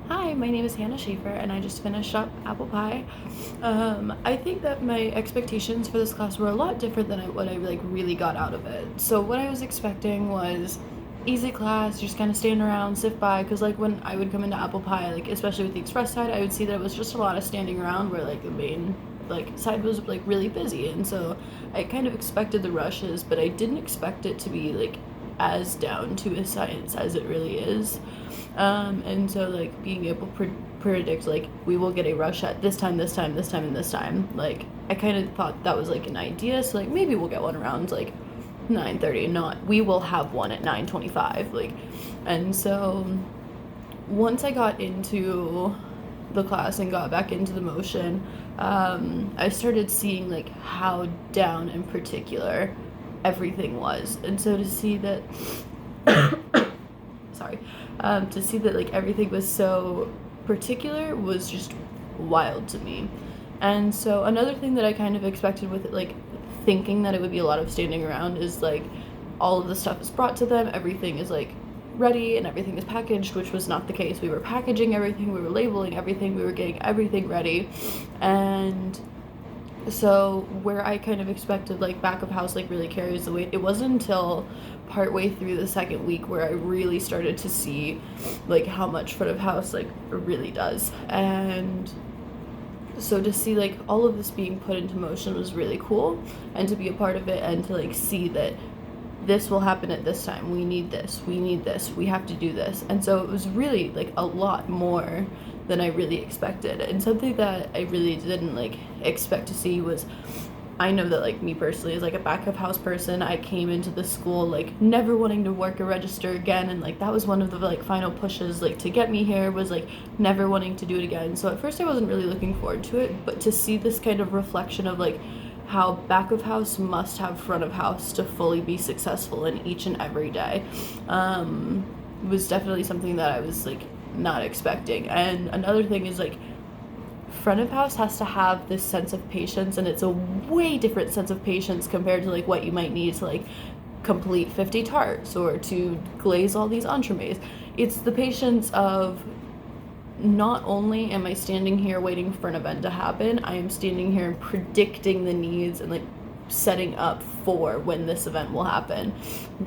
Hi, my name is Hannah Schaefer, and I just finished up apple pie. I think that my expectations for this class were a lot different than what I like really got out of it. So what I was expecting was easy class, just kind of stand around, sit by, because like when I would come into apple pie, like especially with the express side, I would see that it was just a lot of standing around where like the main like side was like really busy, and so I kind of expected the rushes, but I didn't expect it to be like as down to a science as it really is. And so like being able to predict like we will get a rush at this time, this time, this time, and this time. Like I kind of thought that was like an idea. So like maybe we'll get one around like 9:30, not we will have one at 9:25. Like, and so once I got into the class and got back into the motion, I started seeing like how down in particular everything was, and so to see that sorry, to see that like everything was so particular was just wild to me. And so another thing that I kind of expected with it, like thinking that it would be a lot of standing around, is like all of the stuff is brought to them, everything is like ready and everything is packaged, which was not the case. We were packaging everything, we were labeling everything, we were getting everything ready. And so where I kind of expected like back of house like really carries the weight, it wasn't until partway through the second week where I really started to see like how much front of house like really does. And so to see like all of this being put into motion was really cool, and to be a part of it and to like see that this will happen at this time, we need this, we have to do this. And so it was really like a lot more than I really expected. And something that I really didn't like expect to see was, I know that like me personally as like a back of house person, I came into the school like never wanting to work a register again, and like that was one of the like final pushes like to get me here, was like never wanting to do it again. So at first I wasn't really looking forward to it, but to see this kind of reflection of like how back of house must have front of house to fully be successful in each and every day, was definitely something that I was like not expecting. And another thing is like front of house has to have this sense of patience, and it's a way different sense of patience compared to like what you might need to like complete 50 tarts or to glaze all these entremets. It's the patience of, not only am I standing here waiting for an event to happen, I am standing here predicting the needs and like setting up for when this event will happen.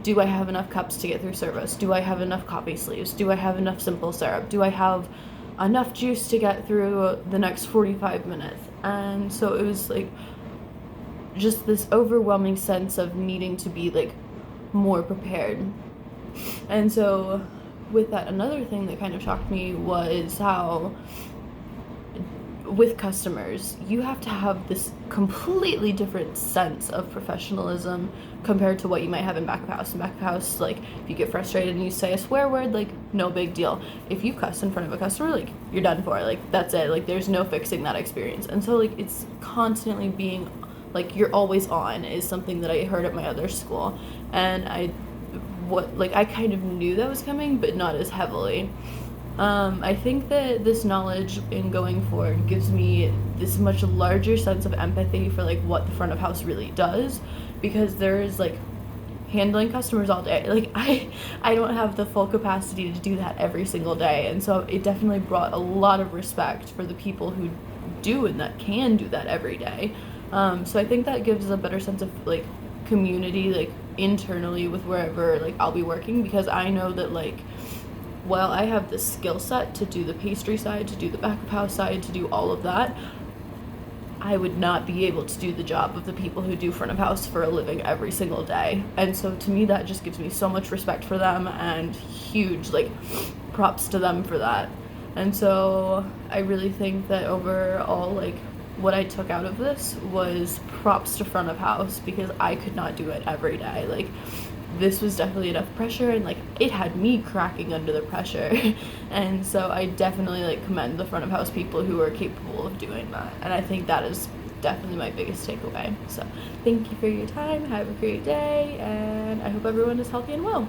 Do I have enough cups to get through service? Do I have enough coffee sleeves? Do I have enough simple syrup? Do I have enough juice to get through the next 45 minutes? And so it was like just this overwhelming sense of needing to be like more prepared. And so with that, another thing that kind of shocked me was how with customers you have to have this completely different sense of professionalism compared to what you might have in back of house. In back of house, like if you get frustrated and you say a swear word, like no big deal. If you cuss in front of a customer, like you're done for, like that's it, like there's no fixing that experience. And so like it's constantly being like you're always on is something that I heard at my other school, and I kind of knew that was coming, but not as heavily. I think that this knowledge in going forward gives me this much larger sense of empathy for like what the front of house really does, because there is like handling customers all day. Like I don't have the full capacity to do that every single day, and so it definitely brought a lot of respect for the people who do and that can do that every day. So I think that gives a better sense of like community like internally with wherever like I'll be working, because I know that like while I have the skill set to do the pastry side, to do the back of house side, to do all of that, I would not be able to do the job of the people who do front of house for a living every single day. And so to me that just gives me so much respect for them, and huge like props to them for that. And so I really think that overall like what I took out of this was props to front of house, because I could not do it every day. Like this was definitely enough pressure, and like it had me cracking under the pressure. And so I definitely like commend the front of house people who are capable of doing that, and I think that is definitely my biggest takeaway. So thank you for your time, have a great day, and I hope everyone is healthy and well.